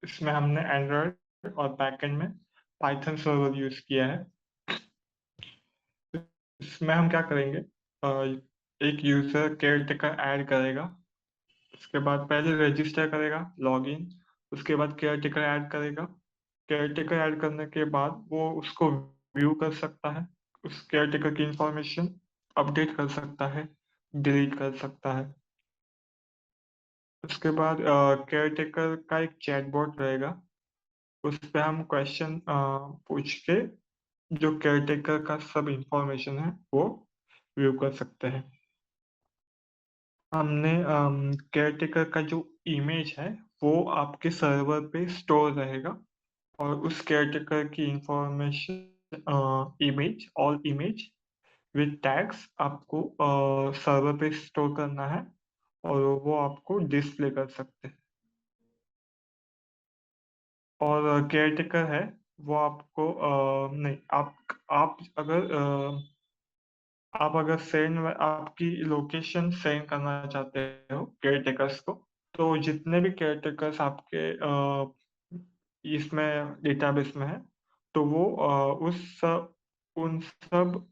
इसमें हमने एंड्रॉयड और बैकएंड में पाइथन सर्वर यूज किया है। इसमें हम क्या करेंगे, एक यूजर केयरटेकर ऐड करेगा। उसके बाद पहले रजिस्टर करेगा, लॉगिन। उसके बाद केयरटेकर ऐड करेगा। केयरटेकर ऐड करने के बाद वो उसको व्यू कर सकता है, उस केयरटेकर की इंफॉर्मेशन अपडेट कर सकता है, डिलीट कर सकता है। उसके बाद केयरटेकर का एक चैटबॉट रहेगा, उस पे हम क्वेश्चन पूछ के जो केयरटेकर का सब इंफॉर्मेशन है वो व्यू कर सकते हैं। हमने केयरटेकर का जो इमेज है वो आपके सर्वर पे स्टोर रहेगा, और उस केयरटेकर की information image, all image with tags आपको सर्वर पे स्टोर करना है, और वो आपको डिस्प्ले कर सकते हैं। और केयरटेकर है वो आपको नहीं, आप अगर सेंड आपकी लोकेशन सेंड करना चाहते हो केयरटेकर्स को, तो जितने भी केयरटेकर्स आपके इसमें डेटाबेस में है, तो वो उन सब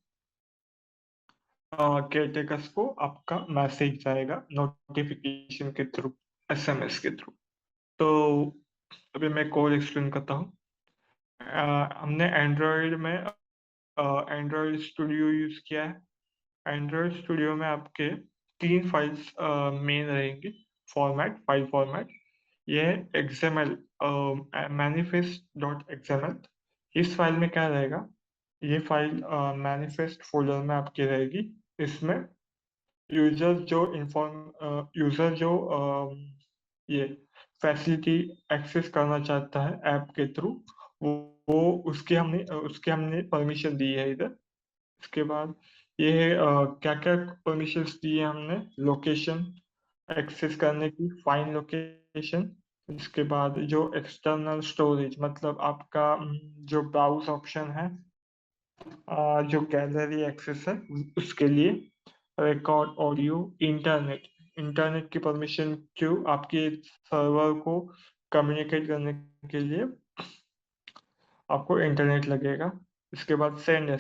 केयरटेकर्स को आपका मैसेज जाएगा नोटिफिकेशन के थ्रू, एसएमएस के थ्रू। तो अभी मैं कोड एक्सप्लेन करता हूँ। हमने एंड्रॉयड में एंड्रॉयड स्टूडियो यूज किया है। एंड्रॉयड स्टूडियो में आपके तीन फाइल्स मेन रहेंगी, फाइल फॉर्मेट। ये एक्सएमएल, मैनिफेस्ट डॉट एक्सएमएल। इस फाइल में क्या रहेगा, ये फाइल मैनिफेस्ट फोल्डर में आपकी रहेगी। इसमें यूजर जो ये फैसिलिटी एक्सेस करना चाहता है ऐप के थ्रू, वो उसके हमने परमिशन दी है इधर। इसके बाद ये क्या क्या परमिशंस दी है हमने, लोकेशन एक्सेस करने की, फाइंड लोकेशन। इसके बाद जो एक्सटर्नल स्टोरेज, मतलब आपका जो ब्राउज ऑप्शन है, जो गैलरी एक्सेस है उसके लिए, रिकॉर्ड ऑडियो, इंटरनेट। इंटरनेट की परमिशन क्यों, आपके सर्वर को कम्युनिकेट करने के लिए आपको इंटरनेट लगेगा। इसके बाद सेंड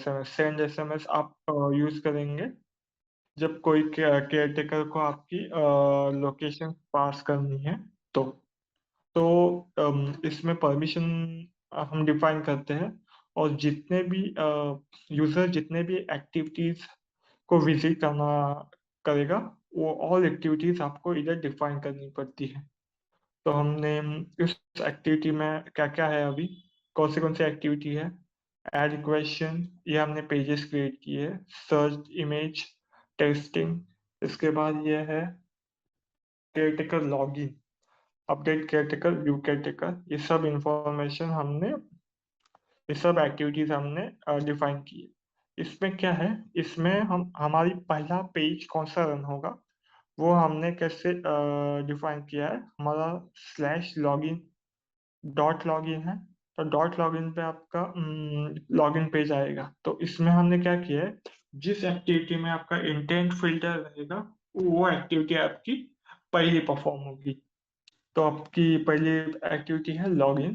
एसएमएस आप यूज करेंगे जब कोई केयरटेकर को आपकी लोकेशन पास करनी है। तो इसमें परमिशन हम डिफाइन करते हैं, और जितने भी यूजर जितने भी एक्टिविटीज को विजिट करना करेगा, वो ऑल एक्टिविटीज आपको इधर डिफाइन करनी पड़ती है। तो हमने इस एक्टिविटी में क्या क्या है अभी, कौन सी एक्टिविटी है, एड क्वेश्चन, ये हमने पेजेस क्रिएट किए, सर्च इमेज, टेस्टिंग। इसके बाद ये है caretaker login, update caretaker, view caretaker. ये सब एक्टिविटीज हमने डिफाइन की है। इसमें क्या है, इसमें हम हमारी पहला पेज कौन सा रन होगा वो हमने कैसे डिफाइन किया है। हमारा स्लैश लॉगिन, डॉट लॉगिन है, तो डॉट लॉगिन पे आपका लॉगिन पेज आएगा। तो इसमें हमने क्या किया है, जिस एक्टिविटी में आपका इंटेंट फिल्टर रहेगा वो एक्टिविटी आपकी पहली परफॉर्म होगी। तो आपकी पहली एक्टिविटी है लॉगिन।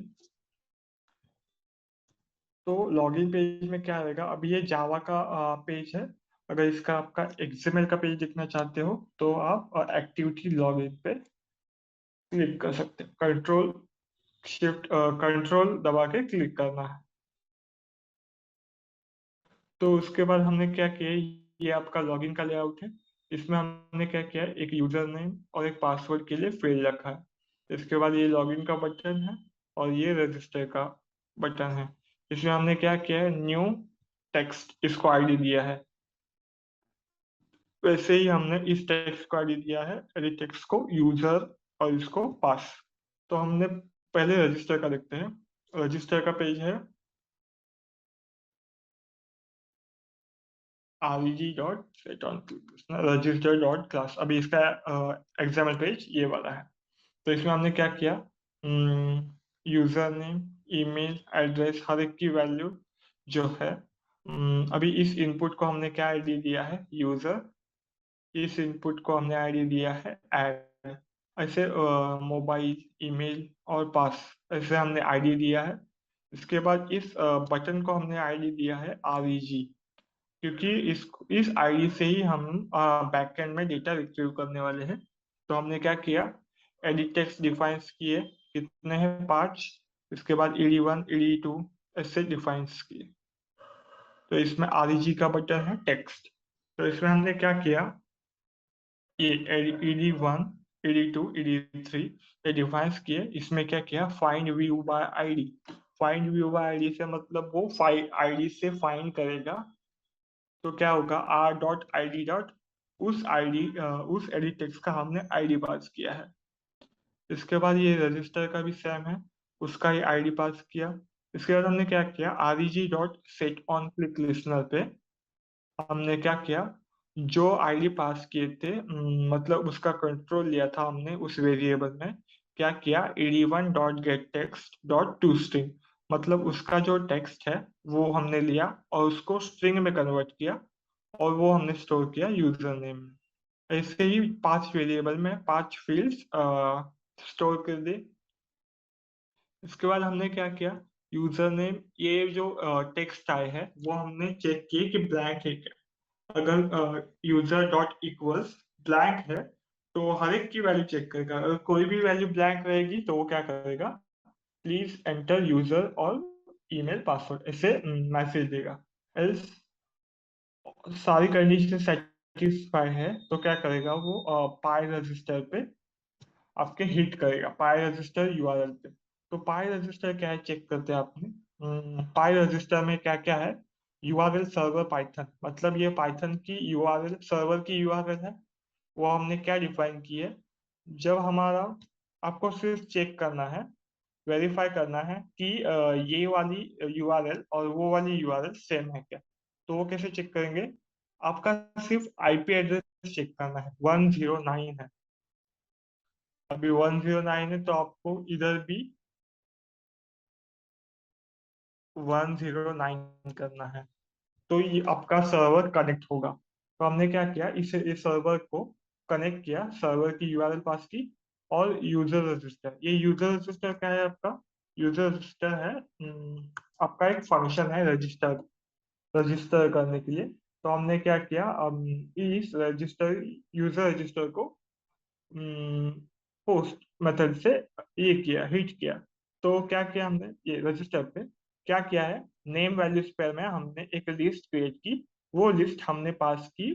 तो लॉगिन पेज में क्या रहेगा, अभी ये जावा का पेज है। अगर इसका आपका एक्सएमएल का पेज देखना चाहते हो तो आप एक्टिविटी लॉगिन पे क्लिक कर सकते हो, कंट्रोल दबा के क्लिक करना है। तो उसके बाद हमने क्या किया, ये आपका लॉगिन का लेआउट है। इसमें हमने क्या किया है, एक यूजर नेम और एक पासवर्ड के लिए फील्ड रखा है। इसके बाद ये लॉगिन का बटन है, और ये रजिस्टर का बटन है। इसमें हमने क्या किया है, न्यू टेक्स्ट इसको आईडी दिया है। वैसे ही हमने इस टेक्स्ट को आईडी दिया है, एडिट टेक्स्ट को यूजर, और इसको पास। तो हमने पहले रजिस्टर का देखते हैं। रजिस्टर का पेज है reg.setOnRegister.class। अभी इसका एग्जाम्पल पेज ये वाला है। तो इसमें हमने क्या किया, यूजर नेम, ईमेल एड्रेस, हर एक की वैल्यू जो है, अभी इस इनपुट को हमने क्या आईडी दिया है, यूजर। इस इनपुट को हमने आईडी दिया है ऐड। ऐसे मोबाइल, ईमेल और पास, ऐसे हमने आईडी दिया है। इसके बाद इस बटन को हमने आईडी दिया है REG, क्योंकि इस आईडी से ही हम बैकएंड में डेटा रिट्रीव करने वाले हैं। तो हमने क्या किया, एडिट टेक्स्ट डिफाइंस किए, कितने हैं 5। इसके बाद ED1 ED2 ऐसे डिफाइंस किए। तो इसमें REG का बटन है टेक्स्ट। तो इसमें हमने क्या किया, ये ED1 ED2 ED3 ये डिफाइंस किए। इसमें क्या किया, find view bye ID. Find view bye ID से मतलब वो आईडी से फाइंड करेगा। तो क्या होगा, r.id. उस एडिट टेक्स्ट का हमने आईडी पास किया है। इसके बाद ये रजिस्टर का भी सेम है, उसका ही आईडी पास किया। इसके बाद हमने क्या किया, reg.setOnClickListener पे हमने क्या किया, जो आईडी पास किए थे, मतलब उसका कंट्रोल लिया था हमने उस वेरिएबल में। क्या किया, ed1.getText.toString, मतलब उसका जो टेक्स्ट है वो हमने लिया और उसको स्ट्रिंग में कन्वर्ट किया, और वो हमने स्टोर किया यूजर नेम में। ऐसे ही 5 वेरिएबल में 5 फील्ड्स स्टोर कर दी। इसके बाद हमने क्या किया, यूजर नेम, ये जो टेक्स्ट आए हैं वो हमने चेक किए कि ब्लैंक है क्या। अगर यूजर डॉट इक्वल्स ब्लैंक है तो हर एक की वैल्यू चेक करेगा। अगर कोई भी वैल्यू ब्लैंक रहेगी तो वो क्या करेगा, प्लीज एंटर यूजर और ईमेल पासवर्ड ऐसे मैसेज देगा। एल्स सारी कंडीशन सेटिस्फाई है तो क्या करेगा, वो पाई रजिस्टर पे आपके हिट करेगा, पाई रजिस्टर यूआरएल पे। तो पाई रजिस्टर क्या है चेक करते हैं आपने। पाई रजिस्टर में क्या क्या है, यूआरएल सर्वर पाइथन, मतलब ये पाइथन की यूआरएल, सर्वर की यूआरएल है। वो हमने क्या डिफाइन की है, जब हमारा, आपको सिर्फ चेक करना है, वेरीफाई करना है कि ये वाली यूआरएल और वो वाली यूआरएल सेम है क्या। तो वो कैसे चेक करेंगे, आपका सिर्फ आईपी एड्रेस चेक करना है, 109 है। अभी 109 है तो आपको इधर भी 109 करना है, तो ये आपका सर्वर कनेक्ट होगा। तो हमने क्या किया, इस सर्वर को कनेक्ट किया, सर्वर की यूआरएल पास की, और यूजर रजिस्टर, ये यूजर रजिस्टर क्या है आपका, यूजर रजिस्टर है आपका एक फंक्शन है रजिस्टर, रजिस्टर करने के लिए। तो हमने क्या किया, इस रजिस्टर, यूजर रजिस्टर को पोस्ट मेथड से ये किया, हिट किया। तो क्या किया हमने, ये रजिस्टर पे क्या किया है, नेम वैल्यू स्पेयर में हमने एक लिस्ट क्रिएट की। वो लिस्ट हमने पास की,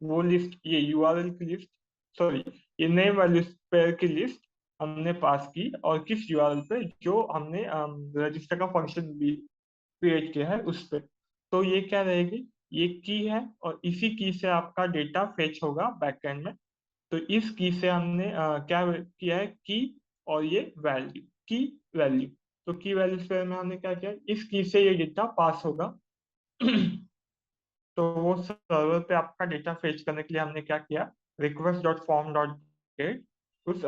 वो लिस्ट, ये यूआरएल की लिस्ट, सॉरी, ये नेम वैल्यू पेयर की लिस्ट हमने पास की, और किस यूआरएल पे, जो हमने रजिस्टर का फंक्शन भी क्रिएट किया है उस पे। तो ये क्या रहेगी, ये की है, और इसी की से आपका डेटा फेच होगा बैकएंड में। तो इस की से हमने क्या किया है, की और ये वैल्यू, की वैल्यू। तो की वैल्यू स्पेयर में हमने क्या किया, इस की से ये डेटा पास होगा। तो वो सर्वर पे आपका डेटा फेच करने के लिए हमने क्या किया, request.form.get, उस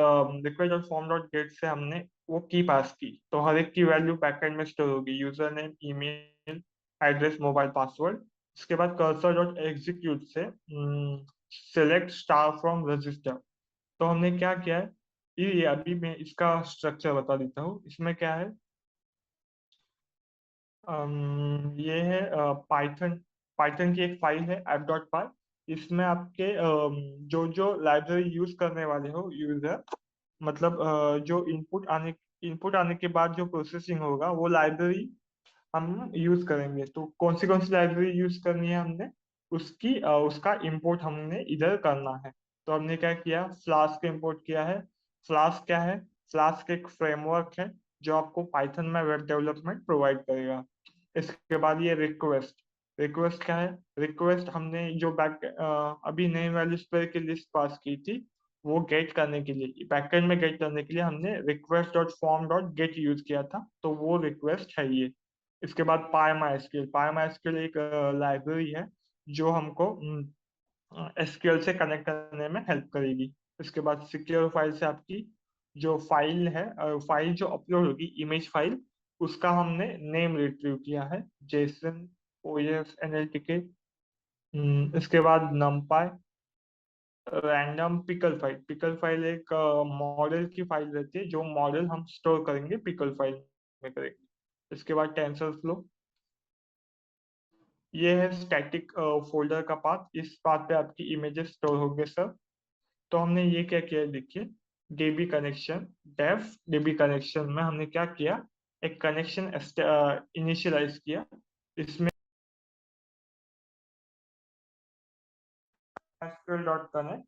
request.form.get से हमने वो की पास की। तो हर एक की वैल्यू बैकएंड में स्टोर होगी, user name, email address, mobile password. इसके बाद cursor.execute से सेलेक्ट स्टार फ्रॉम रजिस्टर। तो हमने क्या किया है, ये अभी मैं इसका स्ट्रक्चर बता देता हूँ। इसमें क्या है, ये है पाइथन, पाइथन की एक फाइल है app.py। इसमें आपके जो जो लाइब्रेरी यूज करने वाले हो यूजर, मतलब जो इनपुट आने के बाद जो प्रोसेसिंग होगा वो लाइब्रेरी हम यूज करेंगे। तो कौन सी लाइब्रेरी यूज करनी है हमने, उसका इंपोर्ट हमने इधर करना है। तो हमने क्या किया, फ्लास्क इंपोर्ट किया है। फ्लास्क क्या है, फ्लास्क एक फ्रेमवर्क है जो आपको पाइथन में वेब डेवलपमेंट प्रोवाइड करेगा। इसके बाद ये रिक्वेस्ट, रिक्वेस्ट क्या है, रिक्वेस्ट हमने जो अभी नए वैल्यूज पर की लिस्ट पास की थी, वो गेट करने के लिए, बैकएंड में गेट करने के लिए हमने request.form.get यूज किया था, तो वो रिक्वेस्ट है ये। इसके बाद पाई माई एसक्यूएल एक लाइब्रेरी है जो हमको एसक्यूएल से कनेक्ट करने में हेल्प करेगी। इसके बाद सिक्योर फाइल से आपकी जो फाइल है, फाइल जो अपलोड होगी, इमेज फाइल, उसका हमने नेम रिट्रीव किया है, जेसन ओएस एनएलटीके। इसके बाद नमपाई, रैंडम पिकल फाइल एक मॉडल की फाइल रहती है, जो मॉडल हम स्टोर करेंगे पिकल फाइल में करेंगे। इसके बाद टेंसर फ्लो, ये है स्टैटिक फोल्डर का पाथ। इस पाथ पे आपकी इमेजेस स्टोर होंगे सर। तो हमने ये क्या किया है, देखिए, DB connection, def DB connection में हमने क्या किया, एक कनेक्शन इनिशियलाइज किया। इसमें SQL dot connect,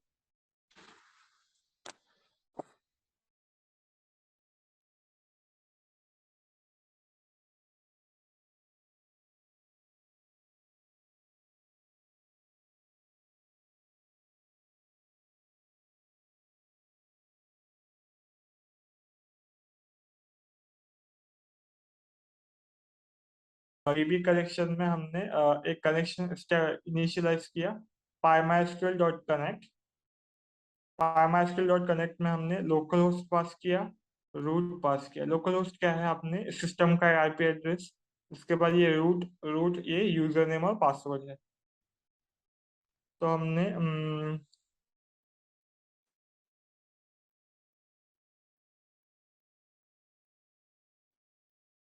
DB connection में हमने एक कनेक्शन इनिशियलाइज किया, PyMySQL dot connect. PyMySQL dot connect में हमने लोकल होस्ट पास किया, रूट पास किया। लोकल होस्ट क्या है, अपने सिस्टम का आईपी एड्रेस। उसके बाद ये रूट रूट ये यूजर नेम और पासवर्ड है। तो हमने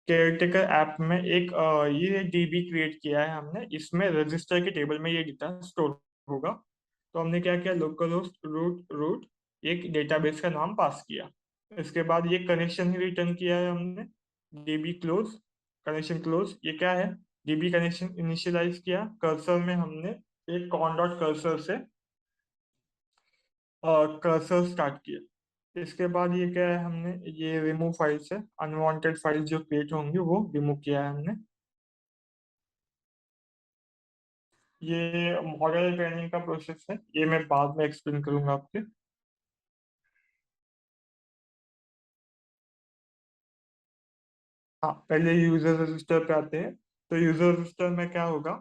केयरटेकर ऐप में एक ये डीबी क्रिएट किया है हमने। इसमें रजिस्टर के टेबल में ये डेटा स्टोर होगा। तो हमने क्या किया, लोकल होस्ट रूट रूट एक डेटाबेस का नाम पास किया। इसके बाद ये कनेक्शन ही रिटर्न किया है हमने, डीबी क्लोज, कनेक्शन क्लोज। ये क्या है, डीबी कनेक्शन इनिशियलाइज किया, कर्सर में हमने एक कॉन डॉट कर्सर से कर्सर स्टार्ट किया। इसके बाद ये क्या है, हमने ये रिमूव फाइल से अनवांटेड फाइल जो क्रिएट होंगी वो रिमूव किया है हमने। ये मॉडल ट्रेनिंग का प्रोसेस है, ये मैं बाद में एक्सप्लेन करूंगा आपके। हाँ, पहले यूजर रजिस्टर पे आते हैं। तो यूजर रजिस्टर में क्या होगा,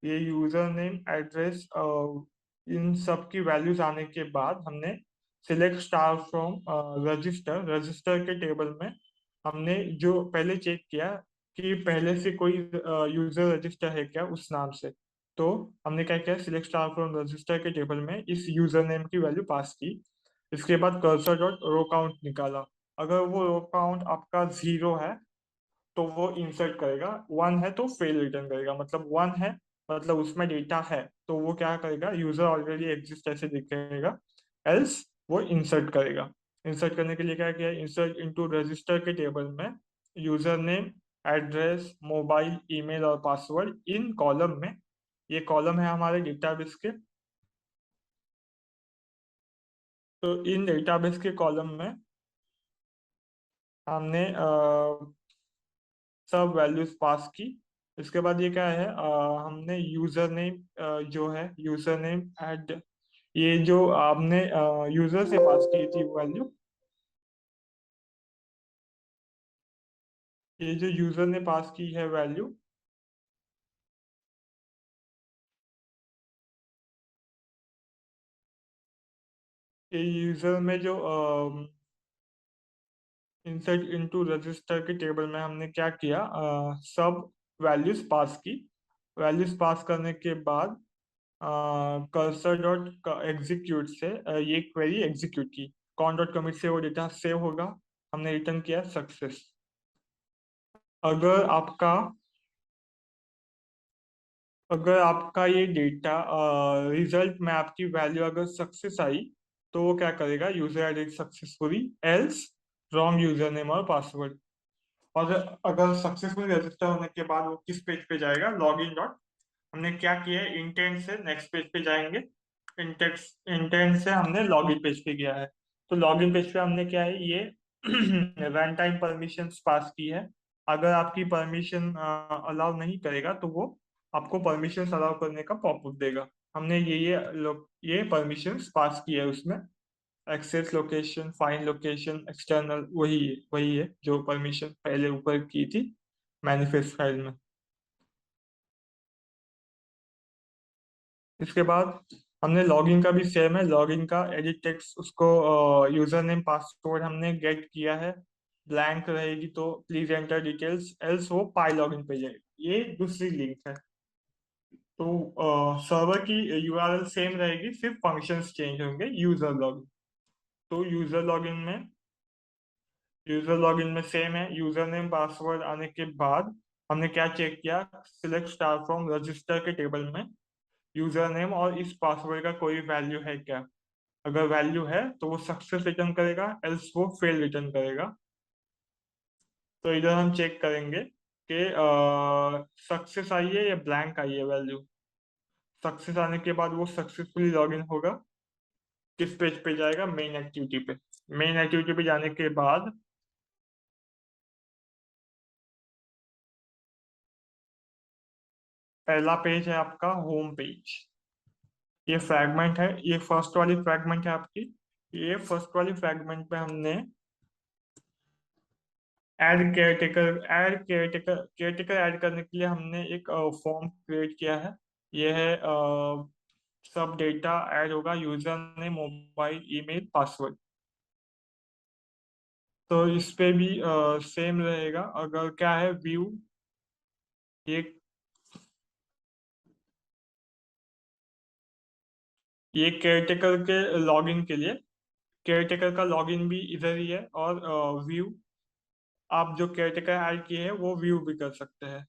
ये यूजर नेम एड्रेस इन सब की वैल्यूज आने के बाद हमने select star from register, register के टेबल में हमने जो पहले चेक किया कि पहले से कोई यूजर रजिस्टर है क्या उस नाम से। तो हमने क्या किया, सिलेक्ट स्टार फ्रॉम रजिस्टर के टेबल में इस यूजर नेम की वैल्यू पास की। इसके बाद कर्सर डॉट रो काउंट निकाला। अगर वो रो काउंट आपका 0 है तो वो इंसर्ट करेगा, 1 है तो फेल रिटर्न करेगा। मतलब 1 है मतलब उसमें डेटा है, तो वो क्या करेगा, यूजर ऑलरेडी एग्जिस्ट ऐसे दिखेगा। एल्स वो इंसर्ट करेगा। इंसर्ट करने के लिए क्या किया, इंसर्ट इनटू रजिस्टर के टेबल में user name, address, mobile, email और पासवर्ड इन कॉलम में। ये कॉलम है हमारे डेटाबेस के। तो इन डेटाबेस के कॉलम में हमने सब वैल्यूज पास की। इसके बाद ये क्या है, हमने यूजर नेम जो है यूजर नेम एड, ये जो आपने यूजर से पास की थी वैल्यू, ये जो यूजर ने पास की है वैल्यू, ये यूजर में जो इंसर्ट इनटू रजिस्टर के टेबल में हमने क्या किया, सब वैल्यूज पास की। वैल्यूज पास करने के बाद कर्सर डॉट एग्जीक्यूट से ये क्वेरी एग्जीक्यूट की। कॉन डॉट कमिट से वो डेटा सेव होगा। हमने रिटर्न किया सक्सेस। अगर आपका अगर आपका ये डेटा रिजल्ट में आपकी वैल्यू अगर सक्सेस आई, तो वो क्या करेगा, user ID successfully, else wrong user name और पासवर्ड। और अगर सक्सेसफुल रजिस्टर होने के बाद वो किस पेज पे जाएगा, लॉग इन डॉट, हमने क्या किया है, इंटेंट से नेक्स्ट पेज पे जाएंगे। इंटेंट से हमने लॉगिन पेज पे गया है। तो लॉगिन पेज पे हमने क्या है, ये रन टाइम परमिशन पास की है। अगर आपकी परमिशन अलाउ नहीं करेगा तो वो आपको परमिशन अलाउ करने का पॉपअप देगा। हमने ये परमिशन पास की है उसमें। Access location, find location, external, वही है जो परमिशन पहले ऊपर की थी मैनिफेस्ट फाइल में। इसके बाद हमने लॉगिन का भी सेम है, लॉगिन का एडिट टेक्स्ट उसको यूजर नेम पासवर्ड हमने गेट किया है। ब्लैंक रहेगी तो प्लीज एंटर डिटेल्स, एल्स वो पाई लॉगिन पे जाएगी। ये दूसरी लिंक है। तो सर्वर की यूआरएल सेम रहेगी, सिर्फ फंक्शंस चेंज होंगे। यूजर लॉगिन में यूजर लॉगिन में सेम है। यूजर नेम पासवर्ड आने के बाद हमने क्या चेक किया, सिलेक्ट स्टार फ्रॉम रजिस्टर के टेबल में यूजर नेम और इस पासवर्ड का कोई वैल्यू है क्या। अगर वैल्यू है तो वो सक्सेस रिटर्न करेगा, एल्स वो फेल रिटर्न करेगा। तो इधर हम चेक करेंगे कि सक्सेस आई है या ब्लैंक आई है वैल्यू। सक्सेस आने के बाद वो सक्सेसफुली लॉगिन होगा। किस पेज पे जाएगा, मेन एक्टिविटी पे। मेन एक्टिविटी पे जाने के बाद पहला पेज है आपका होम पेज। ये फ्रैगमेंट है, ये फर्स्ट वाली फ्रैगमेंट है आपकी। ये फर्स्ट वाली फ्रैगमेंट पे हमने ऐड केयर टेकर ऐड करने के लिए हमने एक फॉर्म क्रिएट किया है। ये है सब डेटा ऐड होगा, user name, mobile, email, password. तो इस पे भी सेम रहेगा। अगर क्या है व्यू, ये ये केयरटेकर के लॉगिन के लिए, केयरटेकर का लॉगिन भी इधर ही है। और व्यू, आप जो केयरटेकर ऐड किए हैं वो व्यू भी कर सकते हैं।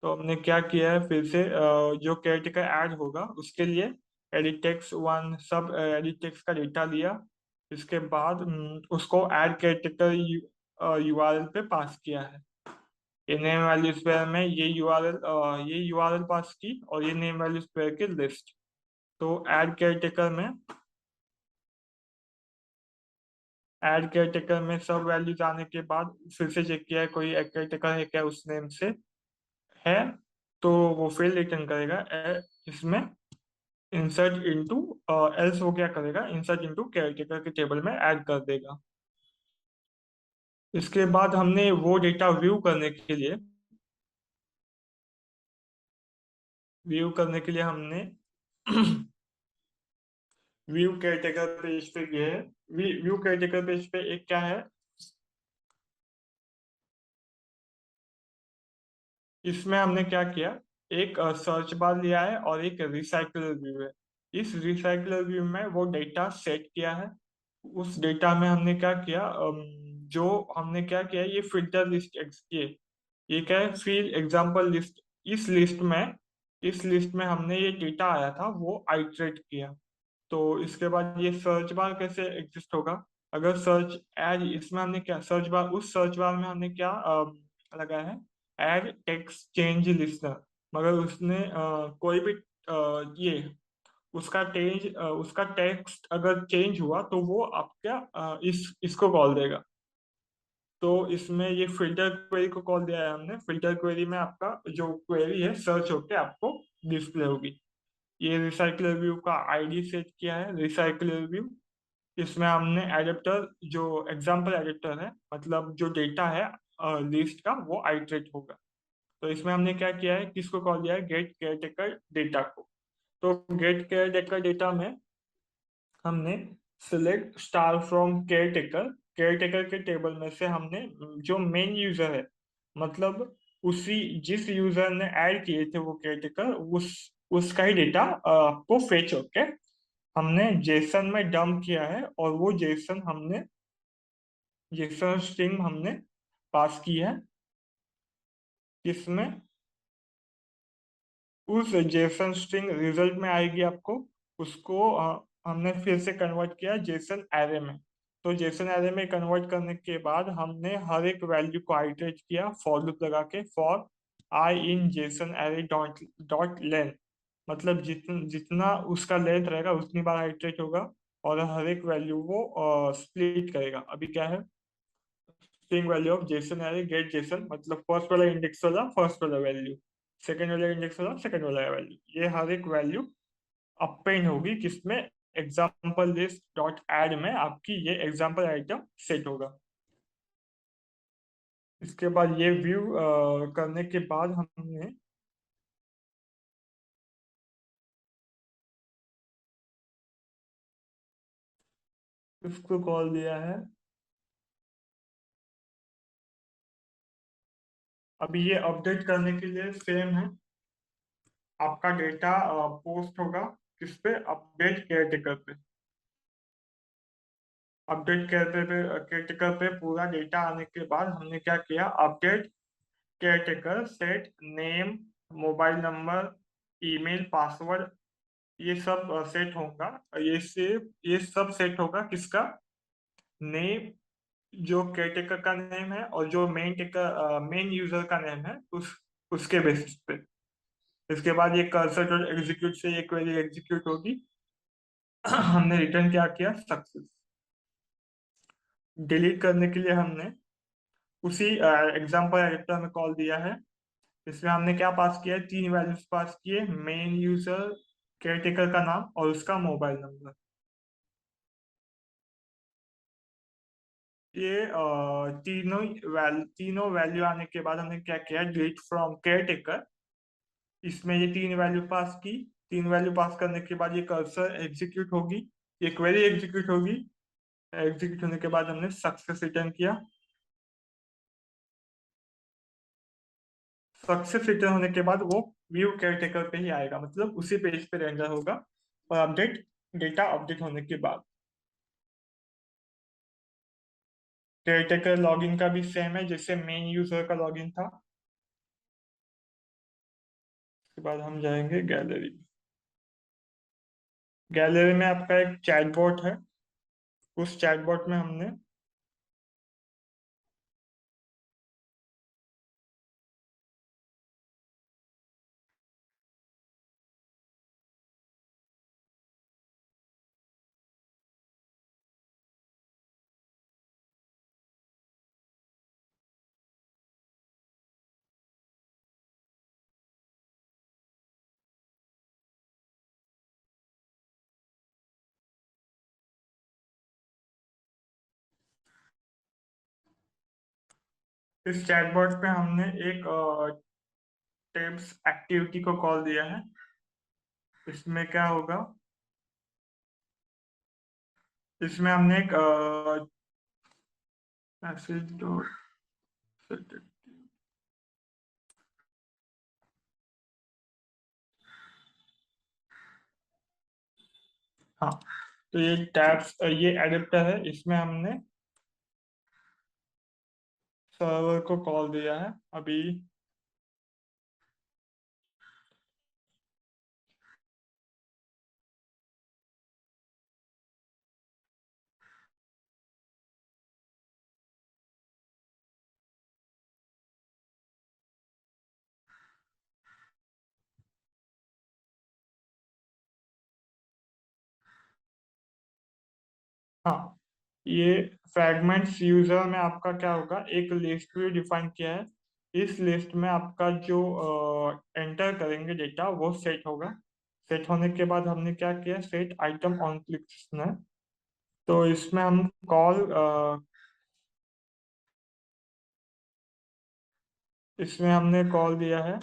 तो हमने क्या किया है, फिर से जो केयरटेकर ऐड होगा उसके लिए एडिट टेक्स्ट वन सब एडिट टेक्स्ट का डेटा लिया। इसके बाद उसको ऐड केयरटेकर यूआरएल पे पास किया है। ये नेम वैल्यू स्क्वायर में ये यूआरएल पास की, और ये नेम वैल्यू स्क्वायर की लिस्ट। तो ऐड केयरटेकर में सब वैल्यूज आने के बाद फिर से चेक किया है कोई केयरटेकर है क्या उस नेम से। है तो वो फेल रिटर्न करेगा। इसमें इंसर्ट इनटू, एल्स वो क्या करेगा, इंसर्ट इनटू केयरटेकर के टेबल में ऐड कर देगा। इसके बाद हमने वो डेटा व्यू करने के लिए हमने व्यू केयरटेकर पेज पे गए। व्यू केयरटेकर पेज पे एक क्या है, इसमें हमने क्या किया, एक सर्च बार लिया है और एक रिसाइकलर व्यू है। इस रिसाइकलर व्यू में वो डेटा सेट किया है। उस डेटा में हमने क्या किया, जो हमने क्या किया, ये फिल्टर लिस्ट किए। ये क्या है, फील्ड एग्जांपल लिस्ट। इस लिस्ट में हमने ये डेटा आया था वो आइट्रेट किया। तो इसके बाद ये सर्च बार कैसे एग्जिस्ट होगा, अगर सर्च एड, इसमें हमने क्या सर्च बार, उस सर्च बार में हमने क्या लगाया है, एड टेक्स्ट चेंज लिस्टनर। मगर उसने कोई भी ये उसका टेक्स्ट अगर चेंज हुआ तो वो आप क्या इसको कॉल देगा। तो इसमें ये फिल्टर क्वेरी को कॉल दिया है हमने। फिल्टर क्वेरी में आपका जो क्वेरी है सर्च होके आपको डिस्प्ले होगी। ये रिसाइकलर व्यू का आईडी सेट किया है, रिसाइकलर व्यू। इसमें हमने एडेप्टर, जो एग्जांपल एडेप्टर है, मतलब जो डेटा है लिस्ट का वो आइट्रेट होगा। तो इसमें हमने क्या किया है, किसको कॉल दिया है, गेट केयरटेकर डेटा को। तो गेट केयरटेकर डेटा में हमने select star from caretaker, caretaker के टेबल में से हमने जो मेन यूजर है, मतलब उसी जिस यूजर ने ऐड किए थे वो केयरटेकर, उसका ही डेटा आपको फेच होके हमने जेसन में डंप किया है। और वो जेसन स्ट्रिंग हमने पास की है, जिसमें उस जेसन स्ट्रिंग रिजल्ट में आएगी आपको। उसको हमने फिर से कन्वर्ट किया जेसन एरे में। तो जेसन एरे में कन्वर्ट करने के बाद हमने हर एक वैल्यू को आइटरेट किया फॉर लूप लगा के, for I in Jason array dot dot length. मतलब जितना जितना उसका लेंथ रहेगा उतनी बार आइटरेट होगा, और हर एक वैल्यू वो स्प्लिट करेगा। अभी क्या है, string value of JSON array get JSON, मतलब फर्स्ट वाला वैल्यू, सेकंड वाला इंडेक्स वाला सेकंड वाला वैल्यू, ये हर एक वैल्यू अपेंड होगी किसमें, एग्जाम्पल लिस्ट डॉट एड में आपकी ये एग्जाम्पल आइटम सेट होगा। इसके बाद ये व्यू करने के बाद हमने इसको कॉल दिया है। अभी ये अपडेट करने के लिए सेम है। आपका डेटा पोस्ट होगा किस पे, अपडेट केयरटेकर पे। अपडेट केयरटेकर पे पूरा डेटा आने के बाद हमने क्या किया, update caretaker set name, mobile number, email, password, ये सब सेट होगा। ये सब सेट होगा किसका, नेम, जो केयरटेकर का नेम है और जो मेन यूजर का नेम है, उसके बेसिस पे। इसके बाद ये कर्सर डॉट एग्जीक्यूट से ये क्वेरी एग्जीक्यूट होगी। हमने रिटर्न क्या किया, सक्सेस। डिलीट करने के लिए हमने उसी एग्जाम्पल एडिटर में कॉल दिया है। इसमें हमने क्या पास किया है, 3 वैल्यूज पास किए, मेन यूजर, केयरटेकर का नाम और उसका मोबाइल नंबर। ये तीनों वैल्यू आने के बाद हमने क्या किया, डिलीट फ्रॉम केयरटेकर। इसमें ये 3 वैल्यू पास की। 3 वैल्यू पास करने के बाद ये कर्सर एग्जीक्यूट होगी, ये क्वेरी एग्जीक्यूट होगी। एग्जीक्यूट होने के बाद हमने सक्सेस रिटर्न किया। सक्सेस रिटर्न होने के बाद वो व्यू केयरटेकर पे ही आएगा, मतलब उसी पेज पे रेंडर होगा। और डेटा अपडेट होने के बाद केयरटेकर लॉगिन का भी सेम है जैसे मेन यूजर का लॉगिन था। उसके बाद हम जाएंगे गैलरी। गैलरी में आपका एक चैटबॉट है। उस चैटबॉट में हमने, इस चैटबॉट पे हमने एक टेब्स एक्टिविटी को कॉल दिया है। इसमें क्या होगा, इसमें हमने एक मैसेज डॉट, हाँ, तो ये एडेप्टर है, इसमें हमने सर्वर को कॉल दिया है अभी। हाँ, ये फ्रैगमेंट्स यूजर में आपका क्या होगा, एक लिस्ट भी डिफाइन किया है। इस लिस्ट में आपका जो एंटर करेंगे डेटा वो सेट होगा। सेट होने के बाद हमने क्या किया, सेट आइटम ऑन क्लिक है। तो इसमें हम इसमें हमने कॉल दिया है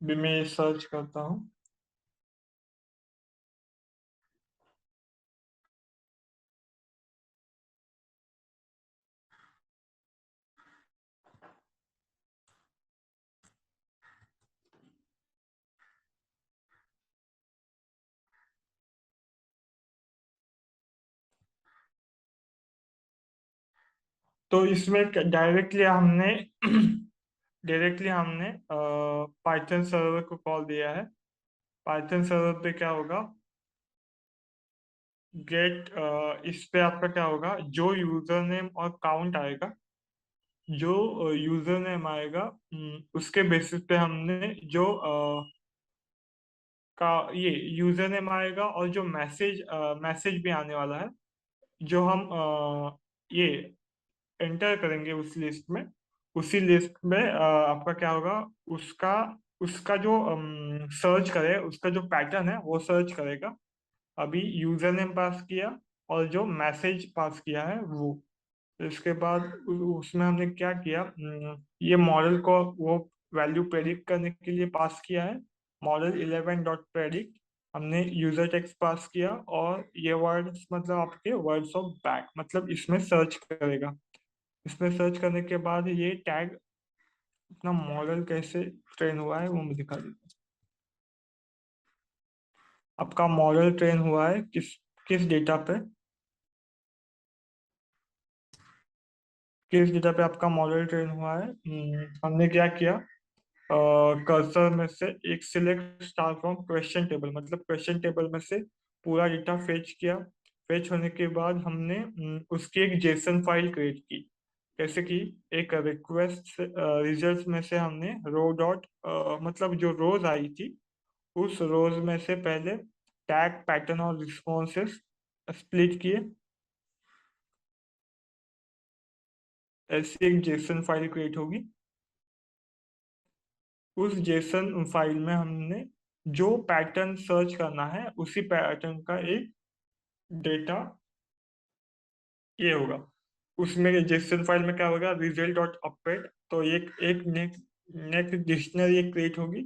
भी, मैं सर्च करता हूँ। तो इसमें डायरेक्टली हमने पाइथन सर्वर को कॉल दिया है। पाइथन सर्वर पे क्या होगा, गेट, इस पे आपका क्या होगा, जो यूजर नेम और काउंट आएगा, जो यूजर नेम आएगा, उसके बेसिस पे हमने जो का ये यूजर नेम आएगा और जो मैसेज भी आने वाला है, जो हम ये एंटर करेंगे उस लिस्ट में, उसी लिस्ट में आपका क्या होगा, उसका उसका जो सर्च करे, उसका जो पैटर्न है वो सर्च करेगा। अभी यूजर नेम पास किया और जो मैसेज पास किया है वो। तो इसके बाद उसमें हमने क्या किया, ये मॉडल को वो वैल्यू प्रेडिक्ट करने के लिए पास किया है, मॉडल 11 डॉट प्रेडिक्ट। हमने यूजर टेक्स्ट पास किया और ये वर्ड्स मतलब आपके वर्ड्स ऑफ बैक, मतलब इसमें सर्च करेगा। इसमें सर्च करने के बाद ये टैग अपना मॉडल कैसे ट्रेन हुआ है वो मैं दिखा देता हूँ। आपका मॉडल ट्रेन हुआ है किस किस डेटा पे, किस डेटा पे आपका मॉडल ट्रेन हुआ है। हमने क्या किया, कर्सर में से एक select star from question table, मतलब क्वेश्चन टेबल में से पूरा डेटा फेच किया। फेच होने के बाद हमने उसकी एक जेसन फाइल क्रिएट की। कैसे की, एक रिक्वेस्ट रिजल्ट्स में से हमने रो डॉट मतलब जो रोज आई थी उस रोज में से पहले टैग पैटर्न और रिस्पॉन्सेस स्प्लिट किए। ऐसी एक जेसन फाइल क्रिएट होगी। उस जेसन फाइल में हमने जो पैटर्न सर्च करना है उसी पैटर्न का एक डेटा ये होगा। उसमें जेसन फाइल में क्या होगा, रिजल्ट डॉट अपडेट, तो एक एक नेक्स्ट डिक्शनरी क्रिएट होगी।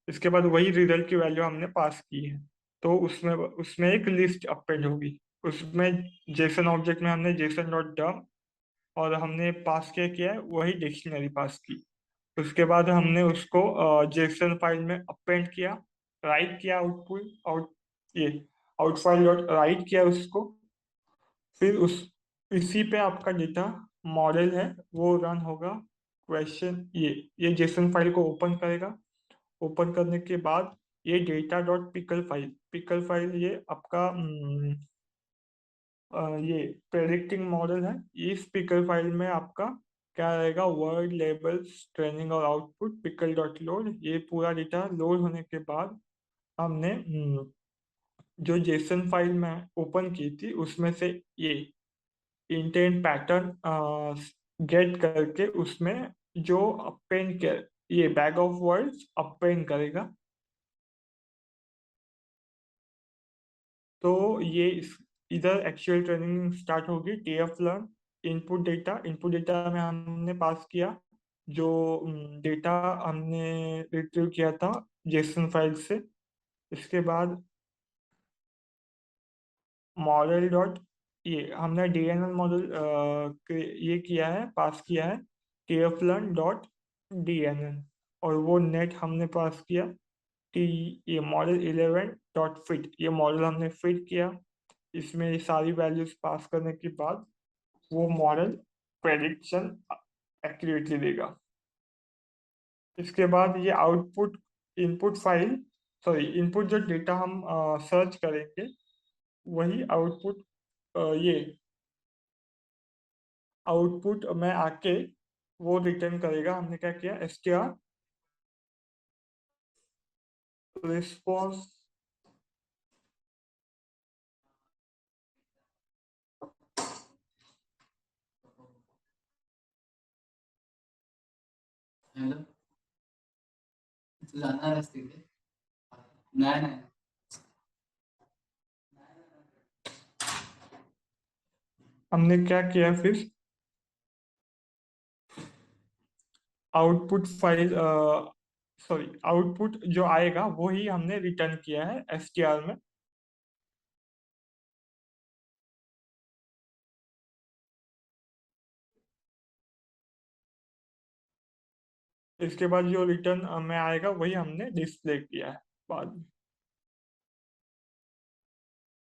इसके बाद वही रिजल्ट की वैल्यू हमने पास की है, तो उसमें उसमें एक लिस्ट अपेंड होगी। उसमें जेसन ऑब्जेक्ट में हमने जेसन डॉट डम और हमने पास क्या किया है वही डिक्शनरी पास की। उसके बाद हमने उसको जेसन फाइल में अपेंड किया, राइट किया आउटपुट आउट ये आउट फाइल डॉट राइट किया उसको। फिर उस इसी पे आपका डेटा मॉडल है वो रन होगा। क्वेश्चन ये जेसन फाइल को ओपन करेगा। ओपन करने के बाद ये डेटा डॉट पिकल फाइल ये आपका ये प्रेडिक्टिंग मॉडल है। इस पिकल फाइल में आपका क्या रहेगा, वर्ड लेबल्स ट्रेनिंग और आउटपुट पिकल डॉट लोड। ये पूरा डेटा लोड होने के बाद हमने जो जेसन फाइल में ओपन की थी उसमें से ये इंटेंट पैटर्न गेट करके उसमें जो अपेंड कर ये बैग ऑफ वर्ड्स अपेंड करेगा। तो ये इधर एक्चुअल ट्रेनिंग स्टार्ट होगी। टीएफ लर्न इनपुट डेटा में हमने पास किया जो डेटा हमने रिट्रीव किया था जेसन फाइल से। इसके बाद मॉडल डॉट ये हमने डीएनएल मॉडल ये किया है, पास किया है टीएफ लर्न डॉट डीएनएल। और वो नेट हमने पास किया टी ये मॉडल 11 डॉट फिट, ये मॉडल हमने फिट किया। इसमें ये सारी वैल्यूज पास करने के बाद वो मॉडल प्रेडिक्शन एक्यूरेटली देगा। इसके बाद ये output input file sorry input जो डेटा हम सर्च करेंगे वही आउटपुट ये आउटपुट में आके वो रिटर्न करेगा। हमने क्या किया, str रिस्पॉन्स हॅलो तू जाणार असते ते नाही नाही हमने क्या किया फिर आउटपुट फाइल सॉरी आउटपुट जो आएगा वही हमने रिटर्न किया है str में। इसके बाद जो रिटर्न में आएगा वही हमने डिस्प्ले किया है बाद में।